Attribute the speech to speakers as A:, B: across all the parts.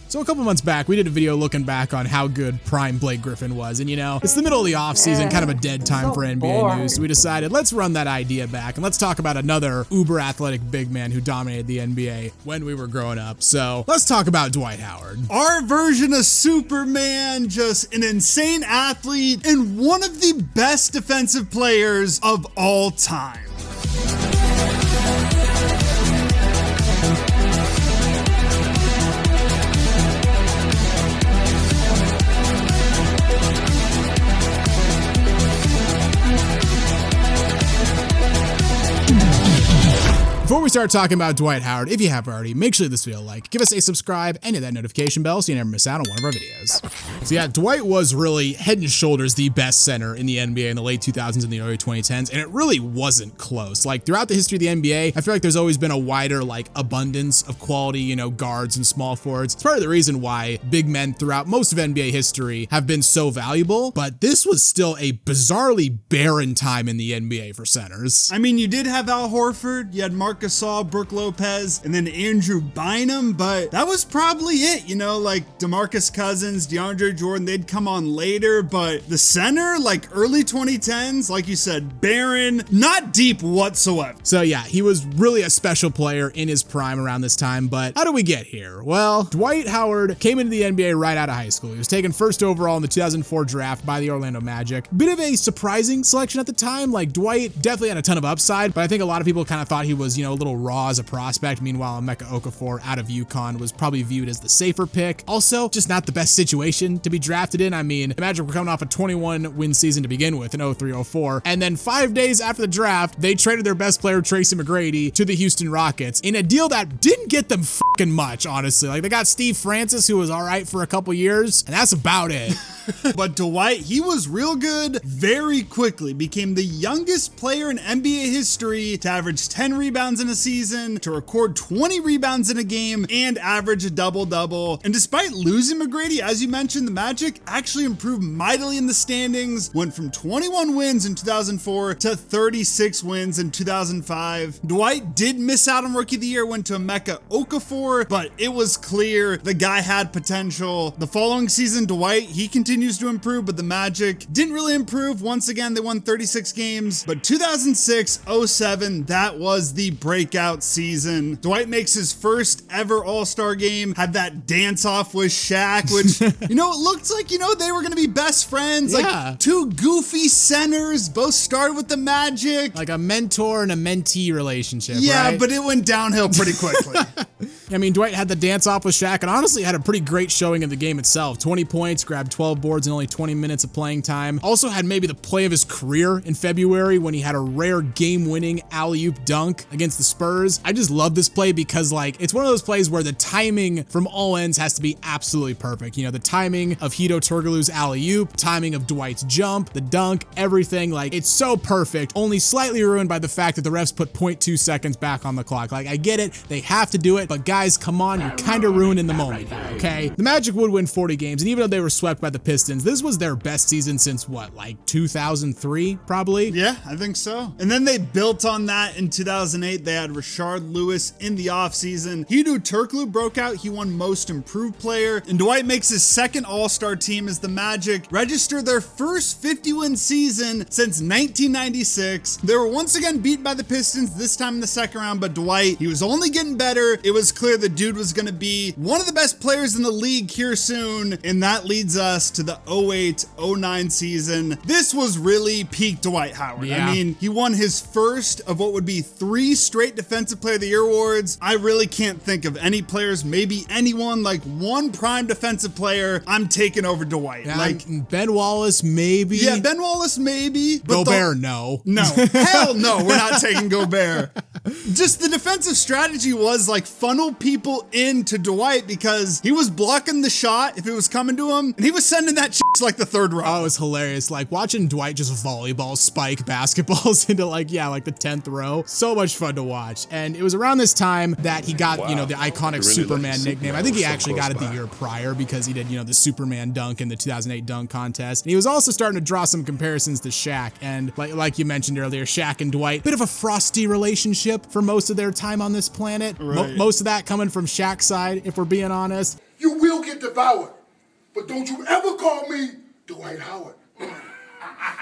A: So a couple months back, we did a video looking back on how good prime Blake Griffin was. And it's the middle of the offseason, kind of a dead time for NBA news. So we decided, let's run that idea back and let's talk about another uber athletic big man who dominated the NBA when we were growing up. So let's talk about Dwight Howard.
B: Our version of Superman, just an insane athlete and one of the best defensive players of all time.
A: Before we start talking about Dwight Howard, if you haven't already, make sure this video a like, give us a subscribe, and hit that notification bell so you never miss out on one of our videos. So yeah, Dwight was really head and shoulders the best center in the NBA in the late 2000s and the early 2010s, and it really wasn't close. Like throughout the history of the NBA, I feel like there's always been a wider abundance of quality, guards and small forwards. It's part of the reason why big men throughout most of NBA history have been so valuable, but this was still a bizarrely barren time in the NBA for centers.
B: I mean, you did have Al Horford, you had Marc Gasol, Brook Lopez, and then Andrew Bynum, but that was probably it, like DeMarcus Cousins, DeAndre Jordan, they'd come on later, but the center, early 2010s, like you said, barren, not deep whatsoever.
A: So yeah, he was really a special player in his prime around this time, but how do we get here? Well, Dwight Howard came into the NBA right out of high school. He was taken first overall in the 2004 draft by the Orlando Magic. Bit of a surprising selection at the time. Dwight definitely had a ton of upside, but I think a lot of people kind of thought he was, a little raw as a prospect. Meanwhile, Emeka Okafor out of UConn was probably viewed as the safer pick. Also, just not the best situation to be drafted in. I mean, the Magic were coming off a 21-win season to begin with in 03-04, and then 5 days after the draft, they traded their best player, Tracy McGrady, to the Houston Rockets in a deal that didn't get them fucking much, honestly. They got Steve Francis, who was all right for a couple years, and that's about it.
B: But Dwight, he was real good very quickly, became the youngest player in NBA history to average 10 rebounds in a season, to record 20 rebounds in a game, and average a double-double. And despite losing McGrady, as you mentioned, the Magic actually improved mightily in the standings, went from 21 wins in 2004 to 36 wins in 2005. Dwight did miss out on Rookie of the Year, went to Emeka Okafor, but it was clear the guy had potential. The following season, Dwight, he continues to improve, but the Magic didn't really improve. Once again, they won 36 games, but 2006-07, that was the breakout season. Dwight makes his first ever All-Star game, had that dance-off with Shaq, which, it looked like, they were going to be best friends.
A: Yeah.
B: Two goofy centers, both started with the Magic.
A: Like a mentor and a mentee relationship,
B: Yeah,
A: right?
B: but it went downhill pretty quickly.
A: I mean, Dwight had the dance-off with Shaq and honestly had a pretty great showing in the game itself. 20 points, grabbed 12 boards in only 20 minutes of playing time. Also had maybe the play of his career in February when he had a rare game-winning alley-oop dunk against the Spurs. I just love this play because it's one of those plays where the timing from all ends has to be absolutely perfect. The timing of Hedo Turkoglu's alley-oop, timing of Dwight's jump, the dunk, everything. It's so perfect, only slightly ruined by the fact that the refs put 0.2 seconds back on the clock. I get it, they have to do it, but guys, come on, you're kind of ruining the moment here, okay? The Magic would win 40 games, and even though they were swept by the Pistons, this was their best season since 2003, probably?
B: Yeah, I think so. And then they built on that in 2008. They had Rashard Lewis in the offseason. Hedo Turkoglu broke out. He won Most Improved Player. And Dwight makes his second All-Star team as the Magic register their first 50-win season since 1996. They were once again beat by the Pistons, this time in the second round, but Dwight, he was only getting better. It was clear the dude was going to be one of the best players in the league here soon, and that leads us to the 08-09 season. This was really peak Dwight Howard.
A: Yeah.
B: I mean, he won his first of what would be 3 straight Defensive Player of the Year awards. I really can't think of any players, maybe anyone, one prime defensive player I'm taking over Dwight.
A: Yeah, Ben Wallace, maybe.
B: Yeah, Ben Wallace, maybe. But
A: Gobert, no.
B: No, hell no, we're not taking Gobert. Just the defensive strategy was funnel people into Dwight because he was blocking the shot if it was coming to him, and he was sending that shit to the third row.
A: Oh, it was hilarious. Watching Dwight just volleyball spike basketballs into the 10th row. So much fun to watch. And it was around this time that he got, the iconic really Superman nickname. I think he actually got it the year prior because he did, the Superman dunk in the 2008 dunk contest. And he was also starting to draw some comparisons to Shaq. And like you mentioned earlier, Shaq and Dwight, bit of a frosty relationship for most of their time on this planet.
B: Right.
A: Most of that coming from Shaq's side, if we're being honest.
C: You will get devoured. But don't you ever call me Dwight Howard.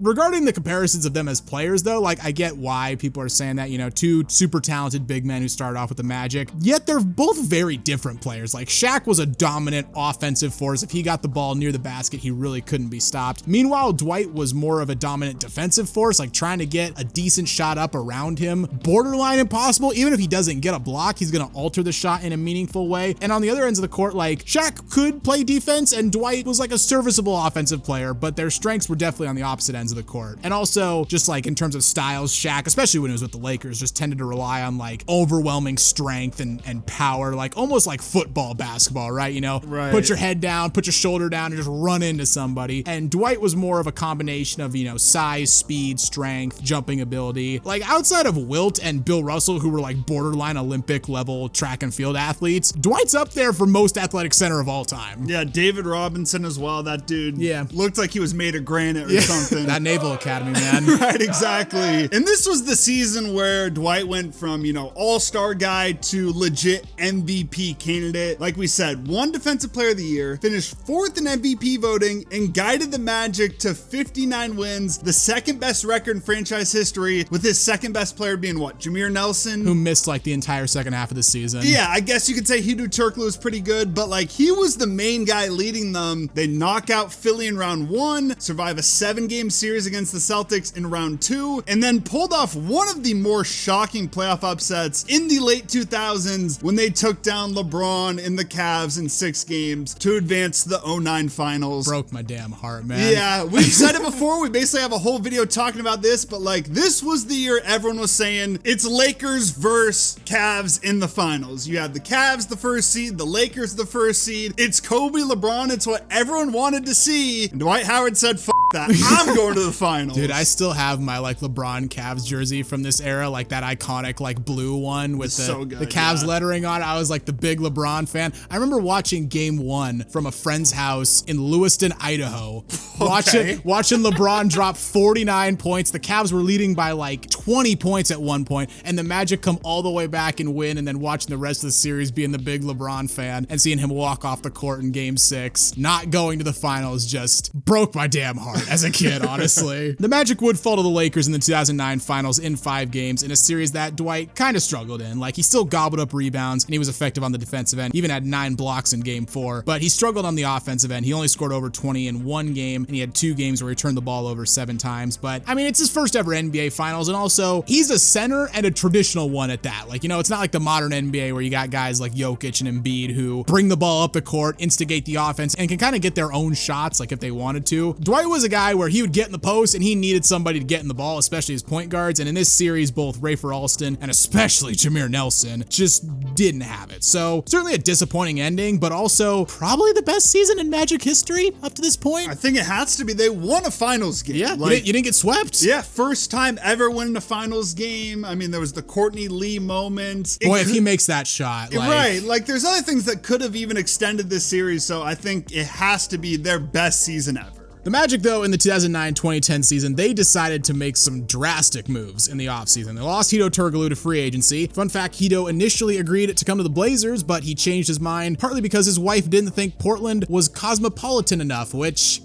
A: Regarding the comparisons of them as players, though, like, I get why people are saying that, you know, two super talented big men who started off with the Magic, yet they're both very different players. Like, Shaq was a dominant offensive force. If he got the ball near the basket, he really couldn't be stopped. Meanwhile, Dwight was more of a dominant defensive force, like trying to get a decent shot up around him. Borderline impossible. Even if he doesn't get a block, he's going to alter the shot in a meaningful way. And on the other ends of the court, like, Shaq could play defense and Dwight was like a serviceable offensive player, but their strengths were definitely on the opposite ends of the court. And also, just like in terms of styles, Shaq, especially when he was with the Lakers, just tended to rely on like overwhelming strength and power, like almost like football, basketball, right? You know,
B: right.
A: Put your head down, put your shoulder down, and just run into somebody. And Dwight was more of a combination of, you know, size, speed, strength, jumping ability. Like outside of Wilt and Bill Russell, who were like borderline Olympic level track and field athletes, Dwight's up there for most athletic center of all time.
B: Yeah, David Robinson as well. That dude looked like he was made of granite or something.
A: That Naval Academy, man.
B: Right, exactly. And this was the season where Dwight went from, you know, all-star guy to legit MVP candidate. Like we said, won Defensive Player of the Year, finished 4th in MVP voting, and guided the Magic to 59 wins, the second best record in franchise history, with his second best player being what, Jameer Nelson?
A: Who missed like the entire second half of the season.
B: Yeah, I guess you could say Hedo Turkoglu was pretty good, but like he was the main guy leading them. They knock out Philly in round 1, survive a 7-game series against the Celtics in round 2, and then pulled off one of the more shocking playoff upsets in the late 2000s when they took down LeBron and the Cavs in 6 games to advance to the 09 finals.
A: Broke my damn heart, man.
B: Yeah, we've said it before. We basically have a whole video talking about this, but like this was the year everyone was saying it's Lakers versus Cavs in the finals. You had the Cavs the first seed, the Lakers the first seed. It's Kobe, LeBron. It's what everyone wanted to see. And Dwight Howard said, "F that. I'm going to the finals."
A: Dude, I still have my like LeBron Cavs jersey from this era, like that iconic like blue one with the Cavs lettering on it. I was like the big LeBron fan. I remember watching game 1 from a friend's house in Lewiston, Idaho. Watching LeBron drop 49 points. The Cavs were leading by like 20 points at one point, and the Magic come all the way back and win, and then watching the rest of the series being the big LeBron fan and seeing him walk off the court in game 6, not going to the finals, just broke my damn heart as a kid, honestly. The Magic would fall to the Lakers in the 2009 finals in 5 games in a series that Dwight kind of struggled in. Like, he still gobbled up rebounds and he was effective on the defensive end. He even had 9 blocks in game 4, but he struggled on the offensive end. He only scored over 20 in 1 game, and he had 2 games where he turned the ball over 7 times. But I mean, it's his first ever NBA finals, and also he's a center and a traditional one at that. Like, you know, it's not like the modern NBA where you got guys like Jokic and Embiid who bring the ball up the court, instigate the offense, and can kind of get their own shots, like if they wanted to. Dwight was a guy where he would get in the post and he needed somebody to get in the ball, especially his point guards. And in this series, both Rafer Alston and especially Jameer Nelson just didn't have it. So certainly a disappointing ending, but also probably the best season in Magic history up to this point.
B: I think it has to be. They won a finals game.
A: Yeah, like, you didn't get swept.
B: Yeah, first time ever winning a finals game. I mean, there was the Courtney Lee moment.
A: Boy, if he makes that shot. Like,
B: right. Like, there's other things that could have even extended this series, so I think it has to be their best season ever.
A: The Magic, though, in the 2009-2010 season, they decided to make some drastic moves in the offseason. They lost Hedo Turkoglu to free agency. Fun fact, Hedo initially agreed to come to the Blazers, but he changed his mind, partly because his wife didn't think Portland was cosmopolitan enough, which...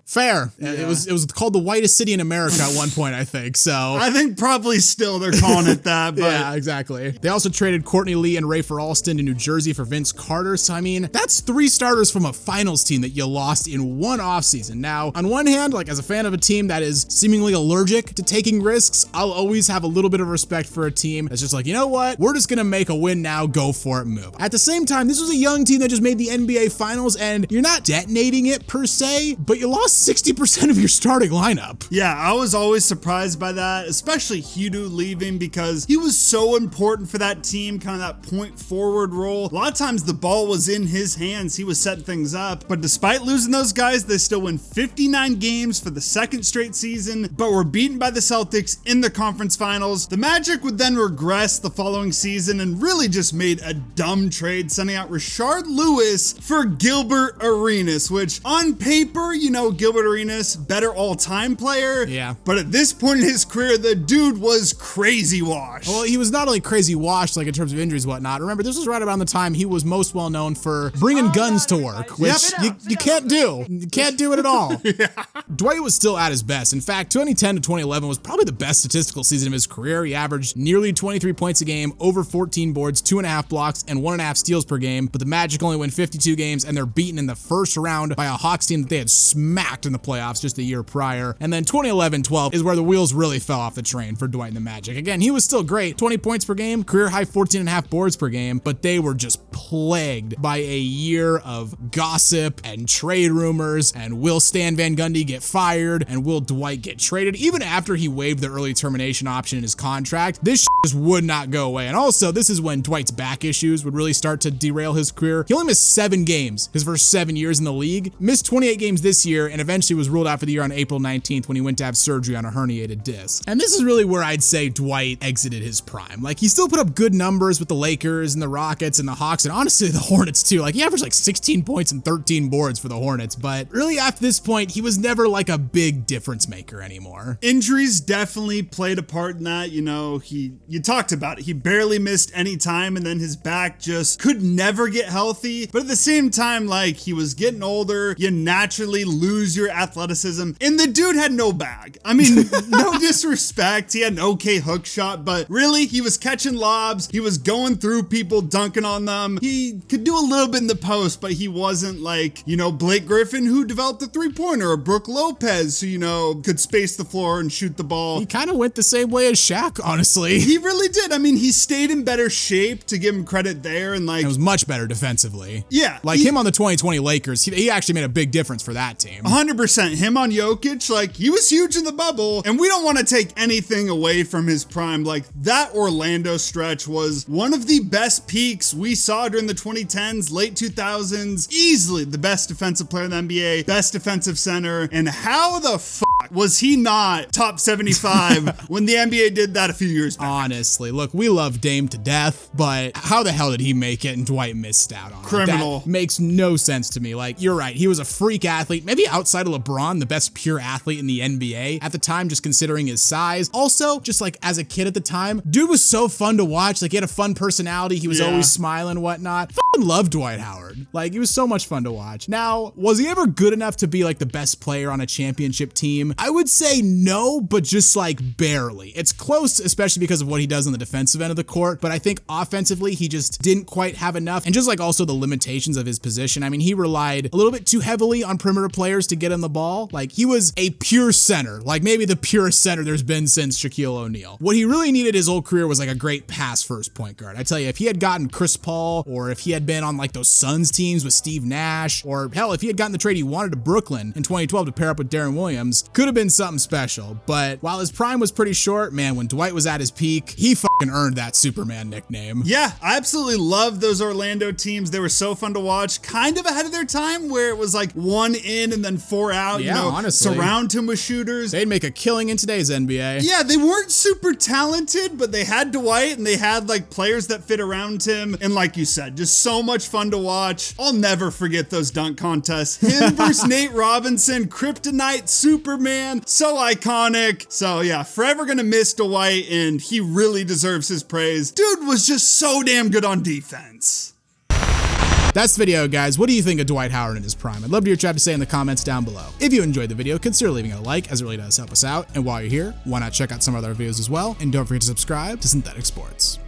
A: fair. Yeah. It was called the whitest city in America at one point, I think. So
B: I think probably still they're calling it that. But
A: yeah, exactly. They also traded Courtney Lee and Rafer Alston to New Jersey for Vince Carter. So I mean, that's 3 starters from a finals team that you lost in one offseason. Now, on one hand, like as a fan of a team that is seemingly allergic to taking risks, I'll always have a little bit of respect for a team that's just like, you know what? We're just gonna make a win now, go for it move. At the same time, this was a young team that just made the NBA finals, and you're not detonating it per se, but you lost 60% of your starting lineup.
B: Yeah, I was always surprised by that, especially Hedo leaving, because he was so important for that team, kind of that point forward role. A lot of times the ball was in his hands. He was setting things up. But despite losing those guys, they still win 59 games for the 2nd straight season, but were beaten by the Celtics in the conference finals. The Magic would then regress the following season and really just made a dumb trade, sending out Rashard Lewis for Gilbert Arenas, which on paper, you know, Gilbert Gilbert Arenas, better all-time player.
A: Yeah.
B: But at this point in his career, the dude was crazy washed.
A: Well, he was not only crazy washed, like in terms of injuries and whatnot. Remember, this was right around the time he was most well known for bringing guns to work, which you can't do. You can't do it at all. Yeah. Dwight was still at his best. In fact, 2010 to 2011 was probably the best statistical season of his career. He averaged nearly 23 points a game, over 14 boards, 2.5 blocks, and 1.5 steals per game. But the Magic only win 52 games, and they're beaten in the first round by a Hawks team that they had smacked in the playoffs just a year prior. And then 2011-12 is where the wheels really fell off the train for Dwight and the Magic. Again, he was still great, 20 points per game, career high 14.5 boards per game, but they were just plagued by a year of gossip and trade rumors, and will Stan Van Gundy get fired, and will Dwight get traded? Even after he waived the early termination option in his contract, this just would not go away. And also, this is when Dwight's back issues would really start to derail his career. He only missed 7 games his first 7 years in the league, missed 28 games this year, and eventually was ruled out for the year on April 19th when he went to have surgery on a herniated disc. And this is really where I'd say Dwight exited his prime. Like, he still put up good numbers with the Lakers and the Rockets and the Hawks, and honestly the Hornets too. Like, he averaged like 16 points and 13 boards for the Hornets, but really after this point, he was never like a big difference maker anymore.
B: Injuries definitely played a part in that. You know, you talked about it. He barely missed any time, and then his back just could never get healthy. But at the same time, like, he was getting older. You naturally lose your athleticism, and the dude had no bag. I mean, no disrespect. He had an okay hook shot, but really, he was catching lobs. He was going through people, dunking on them. He could do a little bit in the post, but he wasn't like, you know, Blake Griffin, who developed a three-pointer, or Brooke Lopez, who, you know, could space the floor and shoot the ball.
A: He kind of went the same way as Shaq, honestly.
B: He really did. I mean, he stayed in better shape, to give him credit there, and like,
A: it was much better defensively.
B: Yeah.
A: Like him on the 2020 Lakers, he actually made a big difference for that team.
B: 100%. Him on Jokic, like, he was huge in the bubble, and we don't want to take anything away from his prime. Like, that Orlando stretch was one of the best peaks we saw during the 2010s, late 2000s. Easily the best defensive player in the NBA, best defensive center, and how the fuck was he not top 75 when the NBA did that a few years back?
A: Honestly, look, we love Dame to death, but how the hell did he make it and Dwight missed out on it?
B: Criminal.
A: That makes no sense to me. Like, you're right, he was a freak athlete, maybe outside of LeBron, the best pure athlete in the NBA at the time, just considering his size. Also, just like as a kid at the time, dude was so fun to watch. Like, he had a fun personality, he was always smiling, whatnot. Fucking loved Dwight Howard. Like, he was so much fun to watch. Now, was he ever good enough to be like the best player on a championship team? I would say no, but just like barely. It's close, especially because of what he does on the defensive end of the court, but I think offensively, he just didn't quite have enough. And just like also the limitations of his position. I mean, he relied a little bit too heavily on perimeter players to get him the ball. Like, he was a pure center, like maybe the purest center there's been since Shaquille O'Neal. What he really needed his whole career was like a great pass first point guard. I tell you, if he had gotten Chris Paul, or if he had been on like those Suns teams with Steve Nash, or hell, if he had gotten the trade he wanted to Brooklyn in 2012 to pair up with Deron Williams, could have been something special. But while his prime was pretty short, man, when Dwight was at his peak, he fucking earned that Superman nickname.
B: Yeah, I absolutely loved those Orlando teams. They were so fun to watch. Kind of ahead of their time, where it was like 1 in and then 4 out.
A: Yeah,
B: you know,
A: honestly.
B: Surround him with shooters.
A: They'd make a killing in today's NBA.
B: Yeah, they weren't super talented, but they had Dwight, and they had like players that fit around him. And like you said, just so much fun to watch. I'll never forget those dunk contests. Him versus Nate Robinson, Kryptonite, Superman, so iconic. So yeah, forever gonna miss Dwight, and he really deserves his praise. Dude was just so damn good on defense.
A: That's the video, guys. What do you think of Dwight Howard in his prime? I'd love to hear what you have to say in the comments down below. If you enjoyed the video, consider leaving it a like, as it really does help us out. And while you're here, why not check out some other videos as well? And don't forget to subscribe to Synthetic Sports.